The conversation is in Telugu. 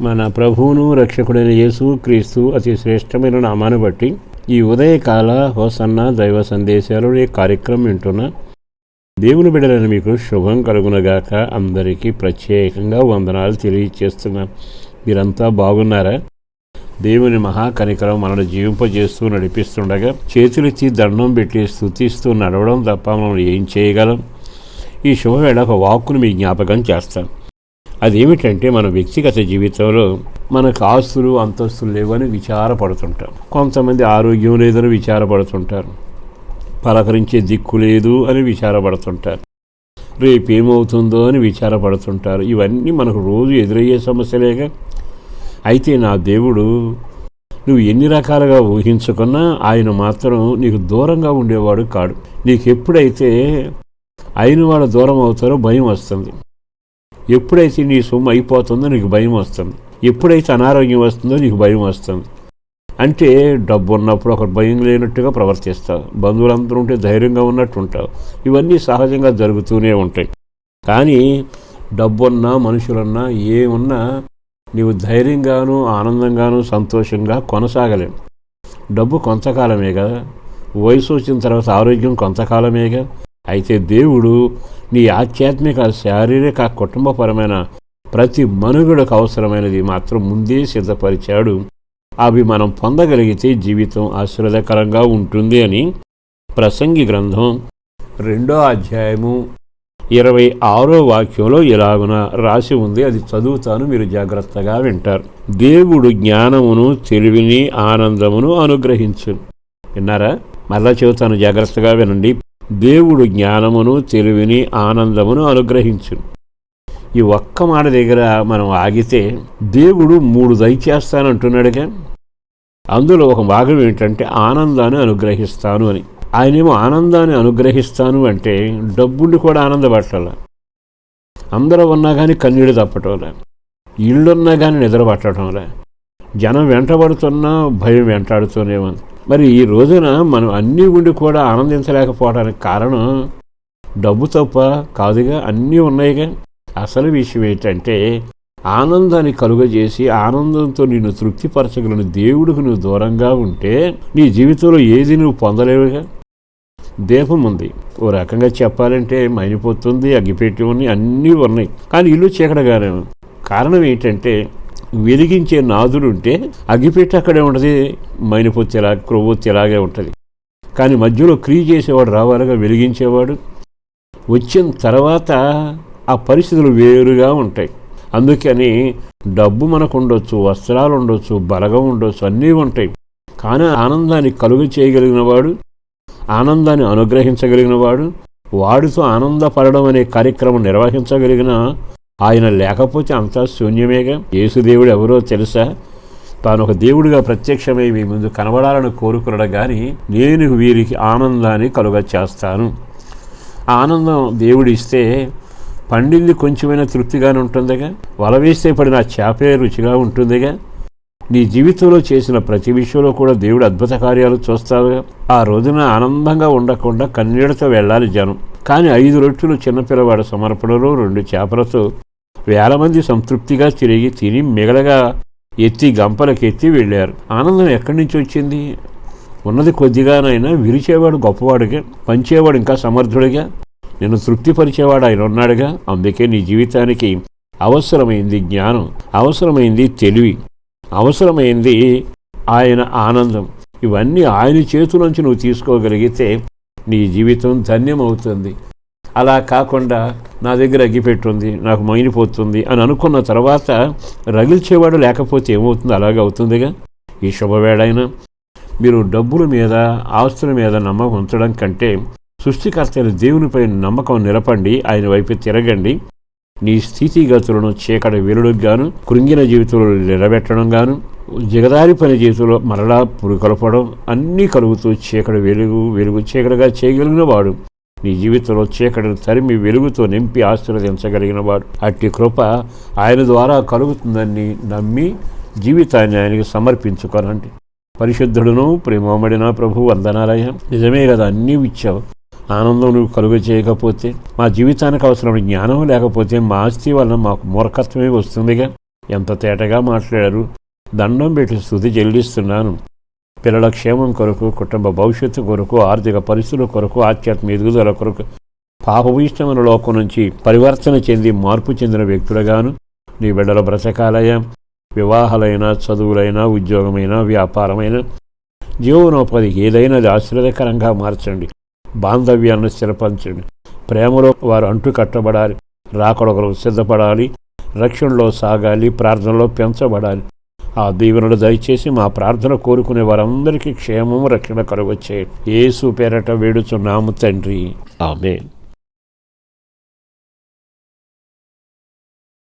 మన ప్రభువును రక్షకుడైన యేసు క్రీస్తు అతి శ్రేష్టమైన నామాన్ని బట్టి ఈ ఉదయకాల హోసన్న దైవ సందేశాలు ఈ కార్యక్రమం వింటున్న దేవుని బిడ్డలను మీకు శుభం కలుగునగాక. అందరికీ ప్రత్యేకంగా వందనాలు తెలియచేస్తున్నాను. మీరంతా బాగున్నారా? దేవుని మహాకనికరం మనల్ని జీవింపజేస్తూ నడిపిస్తుండగా చేతులెత్తి దండం పెట్టి స్తుతిస్తూ నడవడం తప్ప మనం ఏం చేయగలం? ఈ శుభవేళ ఒక వాక్కును మీ జ్ఞాపకం చేస్తాను. అదేమిటంటే, మన వ్యక్తిగత జీవితంలో మనకు ఆస్తులు అంతస్తులు లేవని విచారపడుతుంటాం. కొంతమంది ఆరోగ్యం లేదని విచారపడుతుంటారు. పలకరించే దిక్కు లేదు అని విచారపడుతుంటారు. రేపేమవుతుందో అని విచారపడుతుంటారు. ఇవన్నీ మనకు రోజు ఎదురయ్యే సమస్యలేగా. అయితే నా దేవుడు నువ్వు ఎన్ని రకాలుగా ఊహించుకున్నా ఆయన మాత్రం నీకు దూరంగా ఉండేవాడు కాడు. నీకు ఎప్పుడైతే అయిన వాడు దూరం అవుతారో భయం వస్తుంది. ఎప్పుడైతే నీ సొమ్ము అయిపోతుందో నీకు భయం వస్తుంది. ఎప్పుడైతే అనారోగ్యం వస్తుందో నీకు భయం వస్తుంది. అంటే డబ్బు ఉన్నప్పుడు ఒక భయం లేనట్టుగా ప్రవర్తిస్తావు. బంధువులందరూ ఉంటే ధైర్యంగా ఉన్నట్టు ఉంటావు. ఇవన్నీ సహజంగా జరుగుతూనే ఉంటాయి. కానీ డబ్బున్నా మనుషులున్నా ఏమున్నా నీవు ధైర్యంగాను ఆనందంగాను సంతోషంగా కొనసాగలేవు. డబ్బు కొంతకాలమే కదా, వయసు వచ్చిన తర్వాత ఆరోగ్యం కొంతకాలమేగా. అయితే దేవుడు నీ ఆధ్యాత్మిక శారీరక కుటుంబపరమైన ప్రతి మనుగడకు అవసరమైనది మాత్రం ముందే సిద్ధపరిచాడు. అవి మనం పొందగలిగితే జీవితం ఆశీర్వాదకరంగా ఉంటుంది అని ప్రసంగి గ్రంథం 2వ అధ్యాయము 26వ వాక్యంలో ఇలాగున రాసి ఉంది. అది చదువుతాను, మీరు జాగ్రత్తగా వింటారు. దేవుడు జ్ఞానమును తెలివిని ఆనందమును అనుగ్రహించు. విన్నారా? మరలా చెబుతాను, జాగ్రత్తగా వినండి. దేవుడు జ్ఞానమును తెలివిని ఆనందమును అనుగ్రహించు. ఈ ఒక్క మాట దగ్గర మనం ఆగితే దేవుడు 3 దయచేస్తానంటున్నాడుగా. అందులో ఒక భాగం ఏంటంటే ఆనందాన్ని అనుగ్రహిస్తాను అని. ఆయనేమో ఆనందాన్ని అనుగ్రహిస్తాను అంటే డబ్బుండి కూడా ఆనందపట్టాల. అందరూ ఉన్నా కానీ కన్నీళ్ళు తప్పటంలే, ఇళ్ళున్నా కానీ నిద్ర పట్టడంలే, జనం వెంటబడుతున్నా భయం వెంటాడుతూనే ఉంది. మరి ఈ రోజున మనం అన్నీ ఉండి కూడా ఆనందించలేకపోవడానికి కారణం డబ్బు తప్ప కాదుగా, అన్నీ ఉన్నాయిగా. అసలు విషయం ఏంటంటే, ఆనందాన్ని కలుగజేసి ఆనందంతో నిన్ను తృప్తిపరచగలను దేవుడికి నువ్వు దూరంగా ఉంటే నీ జీవితంలో ఏది నువ్వు పొందలేవుగా. దీపం ఉంది, ఓ రకంగా చెప్పాలంటే మైనిపోతుంది, అగ్గిపెట్టి ఉన్నాయి, అన్నీ ఉన్నాయి, కానీ ఇల్లు చీకటిగానే ఉంది. కారణం ఏంటంటే, వెలిగించే నాదుడు ఉంటే అగ్గిపెట్టి అక్కడే ఉంటుంది, మైనిపొత్తేలా క్రొవ్వొత్తేలాగే ఉంటుంది. కానీ మధ్యలో క్రియ చేసేవాడు రావాలిగా, వెలిగించేవాడు. వచ్చిన తర్వాత ఆ పరిస్థితులు వేరుగా ఉంటాయి. అందుకని డబ్బు మనకు ఉండొచ్చు, వస్త్రాలు ఉండొచ్చు, బలగం ఉండొచ్చు, అన్నీ ఉంటాయి. కానీ ఆనందాన్ని కలుగ చేయగలిగిన వాడు, ఆనందాన్ని అనుగ్రహించగలిగిన వాడు, వాడితో ఆనందపడడం అనే కార్యక్రమం నిర్వహించగలిగిన ఆయన లేకపోతే అంతా శూన్యమేగా. యేసుదేవుడు ఎవరో తెలుసా? తాను ఒక దేవుడిగా ప్రత్యక్షమై మీ ముందు కనబడాలని కోరుకున్నాడు. కానీ నేను వీరికి ఆనందాన్ని కలుగ చేస్తాను. ఆనందం దేవుడు ఇస్తే పండింది కొంచెమైనా తృప్తిగానే ఉంటుందిగా. వల వేస్తే పడిన చేపే రుచిగా ఉంటుందిగా. నీ జీవితంలో చేసిన ప్రతి విషయంలో కూడా దేవుడు అద్భుత కార్యాలు చూస్తావుగా. ఆ రోజున ఆనందంగా ఉండకుండా కన్నీళ్లతో వెళ్ళాలి జనం. కానీ 5 రొట్టెలు చిన్నపిల్లవాడు సమర్పణలో 2 చేపలతో 1000 మంది సంతృప్తిగా తిని మిగలగా ఎత్తి గంపలకెత్తి వెళ్ళారు. ఆనందం ఎక్కడి నుంచి వచ్చింది? ఉన్నది కొద్దిగానైనా విరిచేవాడు గొప్పవాడుగా, పంచేవాడు ఇంకా సమర్థుడిగా, నిన్ను తృప్తిపరిచేవాడు ఆయన ఉన్నాడుగా. అందుకే నీ జీవితానికి అవసరమైంది జ్ఞానం, అవసరమైంది తెలివి, అవసరమైంది ఆయన ఆనందం. ఇవన్నీ ఆయన చేతులోంచి నువ్వు తీసుకోగలిగితే నీ జీవితం ధన్యమవుతుంది. అలా కాకుండా నా దగ్గర అగ్గిపెట్టుంది, నాకు మైనిపోతుంది అని అనుకున్న తర్వాత రగిల్చేవాడు లేకపోతే ఏమవుతుంది? అలాగే అవుతుందిగా. ఈ శుభవేళైనా మీరు డబ్బుల మీద ఆస్తుల మీద నమ్మకం ఉంచడం కంటే సృష్టికర్తైన దేవునిపై నమ్మకం నిలపండి, ఆయన వైపు తిరగండి. నీ స్థితిగతులను చీకటి వెలుడుకు గాను, కృంగిన జీవితంలో నిలబెట్టడం గాను, జగదారి పని జీవితంలో మరలా పురికొల్పడం అన్నీ కలుగుతూ చీకటి వెలుగు చీకటిగా చేయగలిగిన వాడు, నీ జీవితంలో చీకటిని తరిమి వెలుగుతో నింపి ఆశీర్వదించగలిగిన వాడు. అట్టి కృప ఆయన ద్వారా కలుగుతుందని నమ్మి జీవితాన్ని ఆయనకి సమర్పించుకోనండి. పరిశుద్ధుడును ప్రేమమడిన ప్రభు వందనాలయ. నిజమే కదా, అన్నీ ఇచ్చావు. ఆనందం నువ్వు కలుగ చేయకపోతే, మా జీవితానికి అవసరమైన జ్ఞానం లేకపోతే, మా ఆస్తి వలన మాకు మూర్ఖత్వమే వస్తుందిగా. ఎంత తేటగా మాట్లాడారు. దండం పెట్టి స్తుతి చెల్లిస్తున్నాను. పిల్లల క్షేమం కొరకు, కుటుంబ భవిష్యత్తు కొరకు, ఆర్థిక పరిస్థితుల కొరకు, ఆధ్యాత్మిక ఎదుగుదల కొరకు, పాపభూయిష్టమైన లోకం నుంచి పరివర్తన చెంది మార్పు చెందిన వ్యక్తులుగాను నీ బిడ్డల బ్రతకాలయ. వివాహాలైనా, చదువులైనా, ఉద్యోగమైనా, వ్యాపారమైన, జీవనోపాధికి ఏదైనా ఆశీర్వాదకరంగా మార్చండి. బాంధవ్యాలను స్థిరపరచండి. ప్రేమలో వారు అంటు కట్టబడాలి. రాకడొకరు సిద్ధపడాలి. రక్షణలో సాగాలి. ప్రార్థనలో పెంచబడాలి. ఆ దీవెనలు దయచేసి మా ప్రార్థన కోరుకునే వారందరికీ క్షేమము, రక్షణ కలుగొచ్చేయండి. యేసు పేరట వేడుచున్నాము తండ్రి. ఆమేన్.